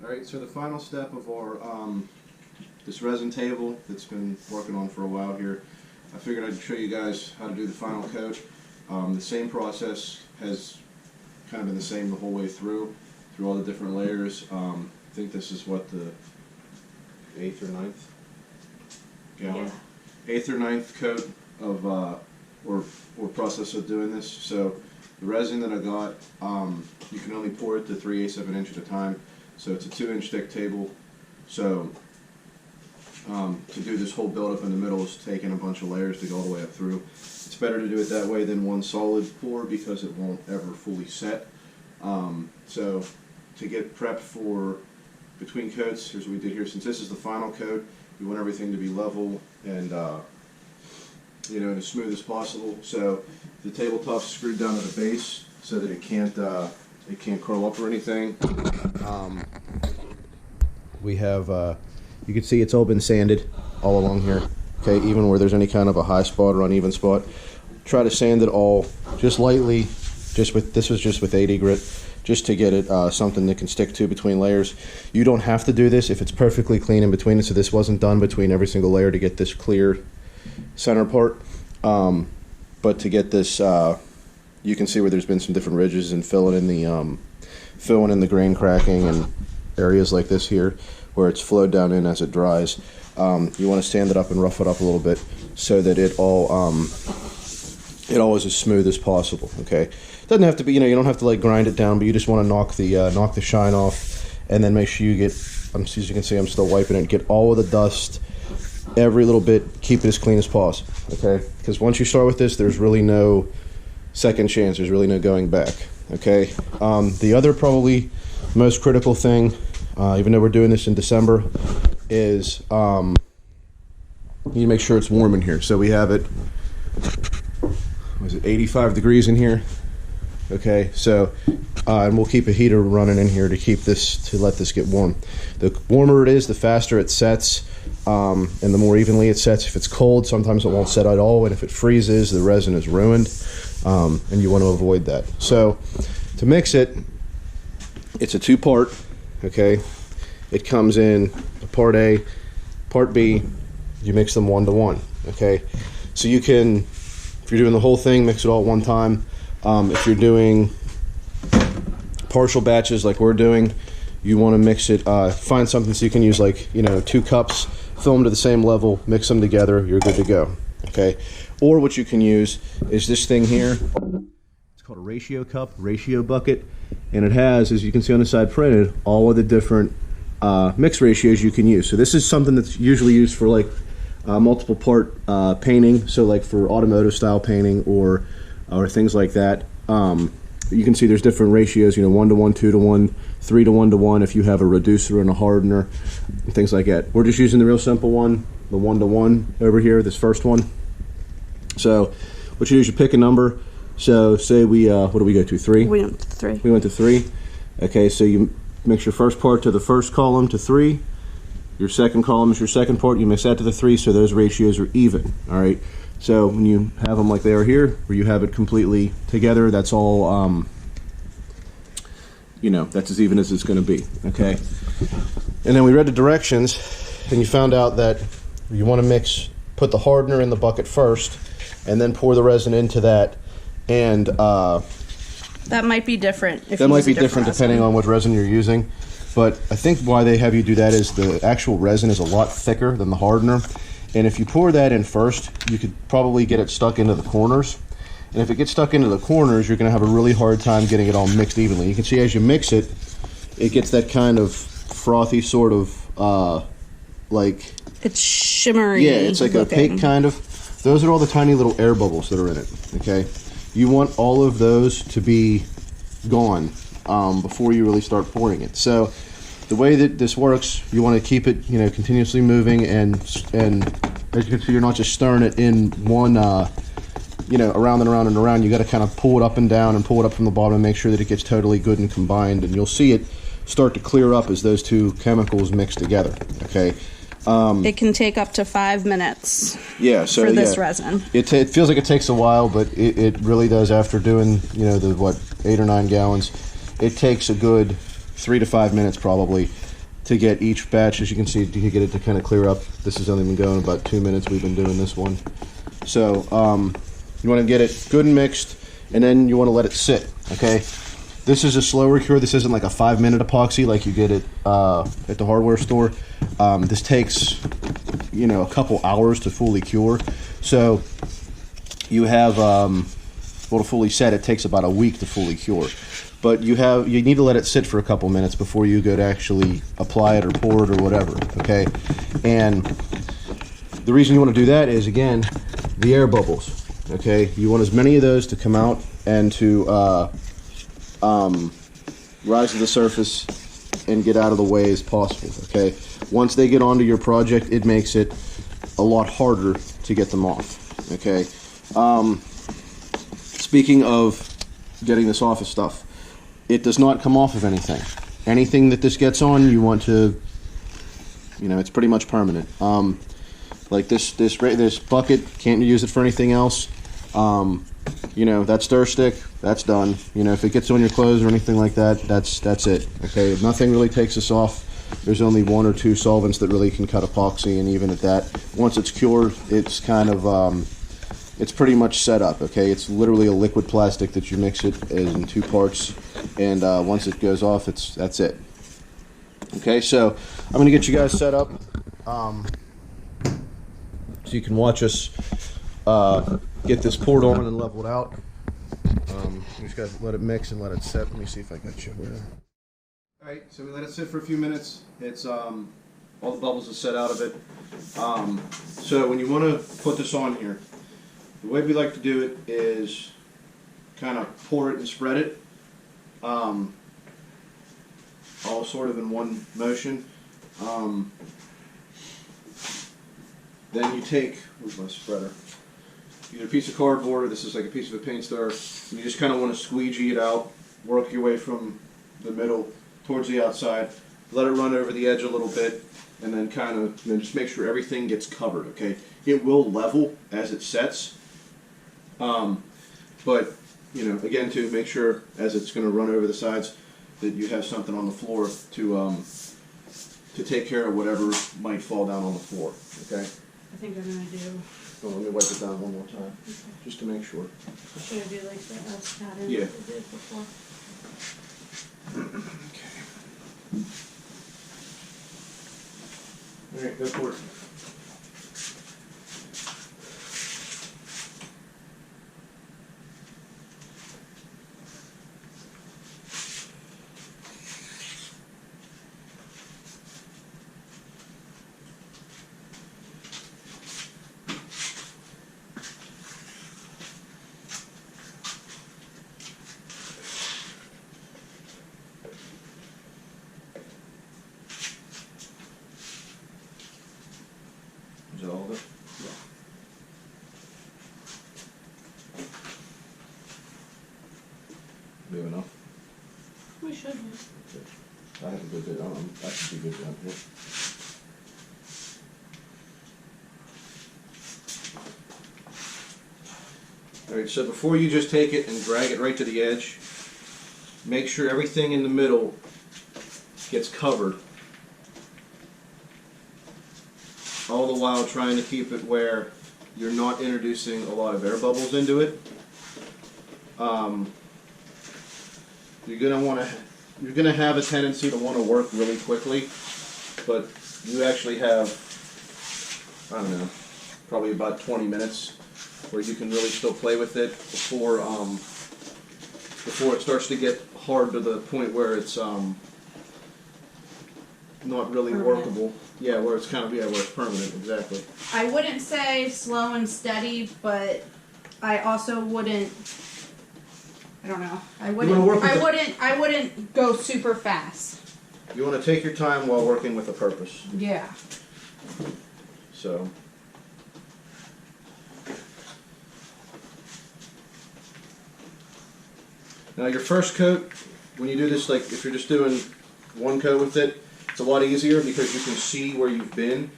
Alright, so the final step of our this resin table that's been working on for a while here, I figured I'd show you guys how to do the final coat. The same process has kind of been the same the whole way through all the different layers. I think this is what, the 8th or 9th gallon? Yeah. 8th or 9th coat of or process of doing this. So the resin that I got, you can only pour it to 3/8 of an inch at a time. So it's a 2-inch thick table. So to do this whole buildup in the middle is taking a bunch of layers to go all the way up through. It's better to do it that way than one solid pour because it won't ever fully set. So to get prepped for between coats, here's what we did here. Since this is the final coat, we want everything to be level and you know, as smooth as possible. So the tabletop's screwed down to the base so that it can't curl up or anything. We have, you can see it's all been sanded all along here. Okay, even where there's any kind of a high spot or uneven spot. Try to sand it all just lightly. This was just with 80 grit, just to get it something that can stick to between layers. You don't have to do this if it's perfectly clean in between it. So this wasn't done between every single layer to get this clear center part. But to get this, you can see where there's been some different ridges and filling in the grain cracking and areas like this here where it's flowed down in as it dries. You want to stand it up and rough it up a little bit so that it all is as smooth as possible. Okay, doesn't have to be, you know, you don't have to like grind it down, but you just want to knock the shine off, and then make sure you get. As you can see, I'm still wiping it. Get all of the dust, every little bit. Keep it as clean as possible. Okay, because once you start with this, there's really no second chance. There's really no going back. Okay. The other probably most critical thing, even though we're doing this in December, is you need to make sure it's warm in here. So we have it, was it 85 degrees in here? Okay, so and we'll keep a heater running in here to let this get warm. The warmer it is, the faster it sets, and the more evenly it sets. If it's cold, sometimes it won't set at all, and if it freezes, the resin is ruined, and you want to avoid that. So to mix it, it's a 2-part. Okay, it comes in part A, part B. You mix them 1 to 1. Okay, so you can, if you're doing the whole thing, mix it all at one time. If you're doing partial batches like we're doing, you want to mix it. Find something so you can use, like, you know, 2 cups, fill them to the same level, mix them together. You're good to go. Okay, or what you can use is this thing here. It's called a ratio cup, ratio bucket, and it has, as you can see on the side printed, all of the different mix ratios you can use. So this is something that's usually used for like multiple part painting, so like for automotive style painting or things like that. You can see there's different ratios, you know, 1 to 1, 2 to 1, 3 to 1 to 1 if you have a reducer and a hardener and things like that. We're just using the real simple one, the 1 to 1 over here, this first one. So what you do is you pick a number. So say we, what do we go to, 3? We went to 3. We went to 3. Okay, so you mix your first part to the first column to 3. Your second column is your second part. You mix that to the 3, so those ratios are even. All right. So when you have them like they are here, where you have it completely together, that's all. You know, that's as even as it's going to be. Okay. And then we read the directions, and you found out that you want to put the hardener in the bucket first, and then pour the resin into that, and that might be different. That might be different depending on what resin you're using. But I think why they have you do that is the actual resin is a lot thicker than the hardener. And if you pour that in first, you could probably get it stuck into the corners. And if it gets stuck into the corners, you're going to have a really hard time getting it all mixed evenly. You can see as you mix it, it gets that kind of frothy sort of, like... It's shimmery. Yeah, it's like looking. Opaque kind of. Those are all the tiny little air bubbles that are in it, okay? You want all of those to be gone before you really start pouring it. So the way that this works, you want to keep it, you know, continuously moving, and as you can see, you're not just stirring it in one, you know, around and around and around. You got to kind of pull it up and down and pull it up from the bottom and make sure that it gets totally good and combined, and you'll see it start to clear up as those two chemicals mix together. Okay. It can take up to 5 minutes. Yeah, so for this resin. It feels like it takes a while, but it really does. After doing, you know, the 8 or 9 gallons, it takes a good 3 to 5 minutes probably to get each batch. As you can see, you get it to kind of clear up. This has only been going about 2 minutes. We've been doing this one. So you want to get it good and mixed, and then you want to let it sit. Okay. This is a slower cure. This isn't like a 5-minute epoxy like you get at the hardware store. This takes, you know, a couple hours to fully cure. So you have, well, to fully set, it takes about a week to fully cure. But you need to let it sit for a couple minutes before you go to actually apply it or pour it or whatever. Okay, and the reason you want to do that is, again, the air bubbles. Okay, you want as many of those to come out and to rise to the surface and get out of the way as possible. Okay, once they get onto your project, it makes it a lot harder to get them off. Okay, speaking of getting this off of stuff, it does not come off of anything. Anything that this gets on, you want to, you know, it's pretty much permanent. Like this bucket, can't use it for anything else. You know, that stir stick, that's done. You know, if it gets on your clothes or anything like that, that's it. Okay, nothing really takes this off. There's only 1 or 2 solvents that really can cut epoxy, and even at that, once it's cured, it's kind of it's pretty much set up. Okay, it's literally a liquid plastic that you mix it in 2 parts, and once it goes off, that's it. Okay, so I'm gonna get you guys set up so you can watch us get this poured on and leveled out. You just gotta let it mix and let it set. Let me see if I got you. All right, so we let it sit for a few minutes. It's all the bubbles are set out of it. So when you want to put this on here, the way we like to do it is kind of pour it and spread it, all sort of in one motion. Then you take, where's my spreader? Either a piece of cardboard, or this is like a piece of a paint star, and you just kind of want to squeegee it out, work your way from the middle towards the outside, let it run over the edge a little bit, and then just make sure everything gets covered. Okay, it will level as it sets, but you know, again, to make sure as it's going to run over the sides that you have something on the floor to take care of whatever might fall down on the floor. Okay. I think I'm gonna do. Well, let me wipe it down one more time, Okay. just to make sure. Should I do like the pattern Yeah. that we did before? Okay. All right, go for it. Is that all of it? Yeah. We have enough? We should. I have a good bit. I should be good down here. Alright, so before you just take it and drag it right to the edge, make sure everything in the middle gets covered. All the while trying to keep it where you're not introducing a lot of air bubbles into it. You're gonna have a tendency to want to work really quickly, but you actually have, I don't know, probably about 20 minutes where you can really still play with it before it starts to get hard to the point where it's not really Permanent. workable. Yeah, where it's kind of, where it's permanent, exactly. I wouldn't say slow and steady, but I also wouldn't. I don't know. I wouldn't go super fast. You want to take your time while working with a purpose. Yeah. So. Now your first coat, when you do this, like if you're just doing one coat with it, it's a lot easier because you can see where you've been.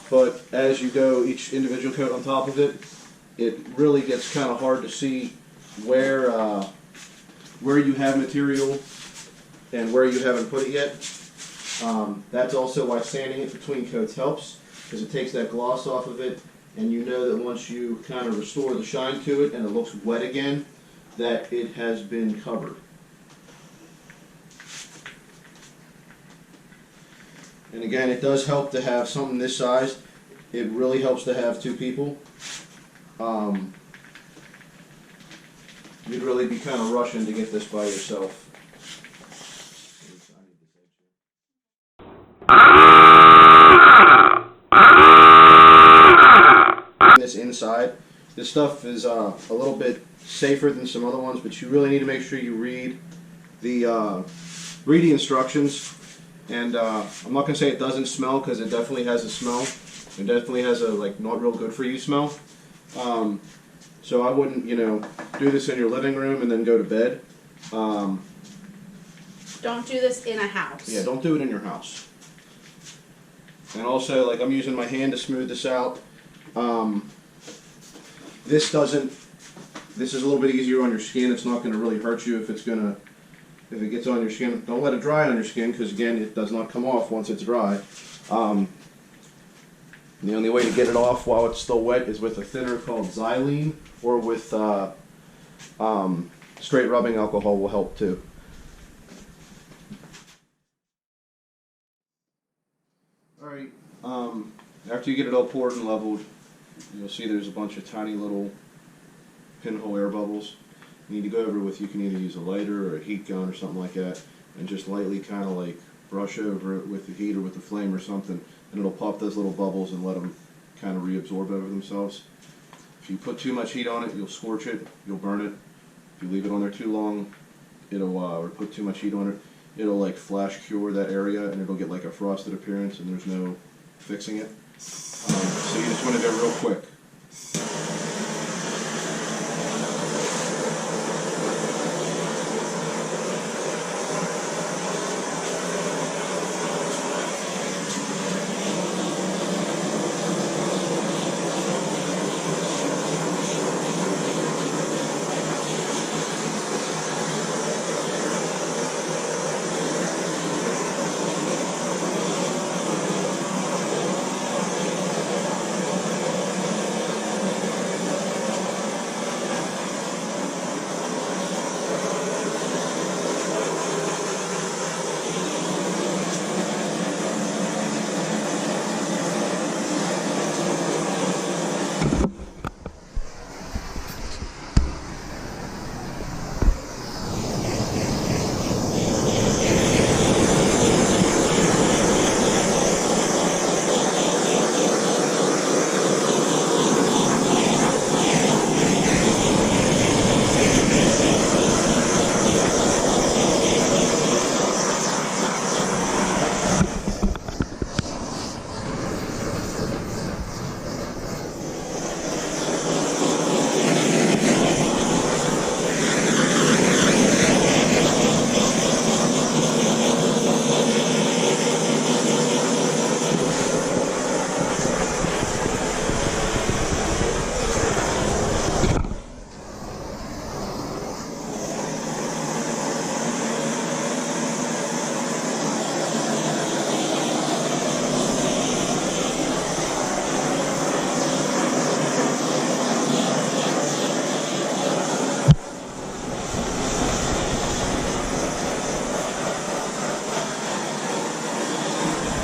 But as you go each individual coat on top of it, it really gets kind of hard to see where you have material and where you haven't put it yet. That's also why sanding it between coats helps, because it takes that gloss off of it, and you know that once you kind of restore the shine to it and it looks wet again, that it has been covered. And again, it does help to have something this size. It really helps to have two people. You'd really be kind of rushing to get this by yourself. This inside, this stuff is a little bit safer than some other ones, but you really need to make sure you read the instructions. And I'm not gonna say it doesn't smell, because it definitely has a smell. It definitely has a not real good for you smell. So I wouldn't, do this in your living room and then go to bed. Don't do this in a house. Yeah, don't do it in your house. And also, I'm using my hand to smooth this out. This is a little bit easier on your skin. It's not going to really hurt you if it gets on your skin. Don't let it dry on your skin, because again, it does not come off once it's dry. The only way to get it off while it's still wet is with a thinner called xylene, or with straight rubbing alcohol will help too. Alright, after you get it all poured and leveled, you'll see there's a bunch of tiny little pinhole air bubbles. You need to go over with, you can either use a lighter or a heat gun or something like that, and just lightly kind of brush over it with the heat or with the flame or something, and it'll pop those little bubbles and let them kind of reabsorb over themselves. If you put too much heat on it, you'll scorch it, you'll burn it. If you leave it on there too long, or put too much heat on it, it'll flash cure that area, and it'll get a frosted appearance, and there's no fixing it. So you just want to do it real quick.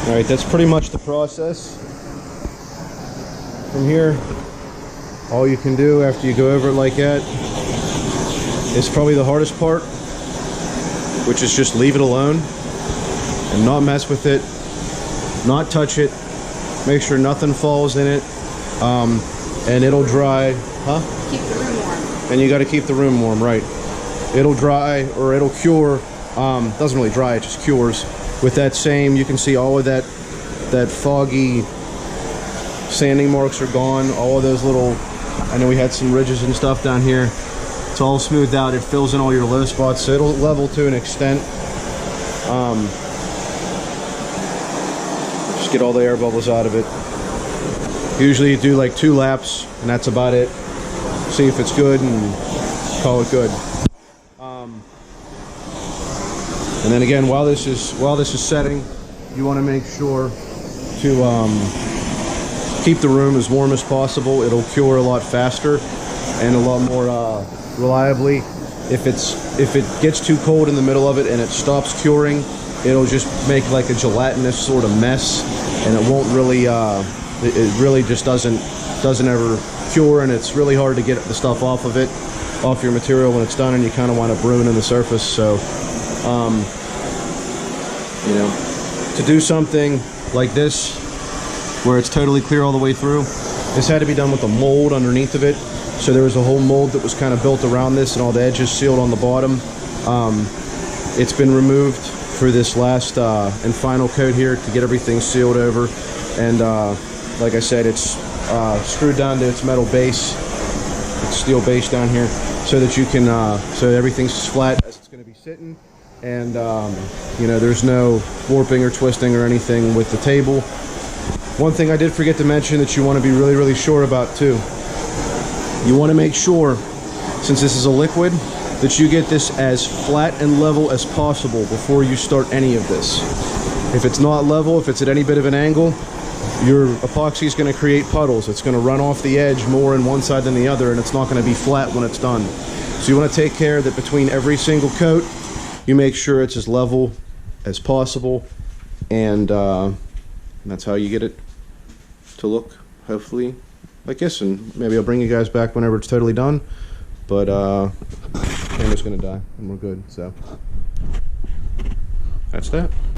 Alright, that's pretty much the process. From here, all you can do after you go over it like that is probably the hardest part, which is just leave it alone and not mess with it, not touch it, make sure nothing falls in it, and it'll dry. Keep the room warm. And you got to keep the room warm, right? It'll dry, or it'll cure. Doesn't really dry, it just cures. With that same, you can see all of that foggy sanding marks are gone. All of those little, I know we had some ridges and stuff down here. It's all smoothed out. It fills in all your low spots, so it'll level to an extent. Just get all the air bubbles out of it. Usually you do like 2 laps, and that's about it. See if it's good and call it good. And then again, while this is setting, you want to make sure to keep the room as warm as possible. It'll cure a lot faster and a lot more reliably. If it gets too cold in the middle of it and it stops curing, it'll just make like a gelatinous sort of mess, and it won't really it really just doesn't ever cure, and it's really hard to get the stuff off of it, off your material when it's done, and you kind of wind up ruining the surface. So you know, to do something like this where it's totally clear all the way through, this had to be done with a mold underneath of it. So there was a whole mold that was kind of built around this, and all the edges sealed on the bottom. It's been removed for this last and final coat here to get everything sealed over, and like I said, it's screwed down to its metal base, its steel base down here, so that you can so everything's flat as it's going to be sitting, and you know, there's no warping or twisting or anything with the table. One thing I did forget to mention that you want to be really sure about too, you want to make sure, since this is a liquid, that you get this as flat and level as possible before you start any of this. If it's not level, if it's at any bit of an angle, your epoxy is going to create puddles. It's going to run off the edge more in one side than the other, and it's not going to be flat when it's done. So you want to take care that between every single coat, you make sure it's as level as possible, and that's how you get it to look, hopefully, like this. And maybe I'll bring you guys back whenever it's totally done, but camera's gonna die and we're good. So that's that.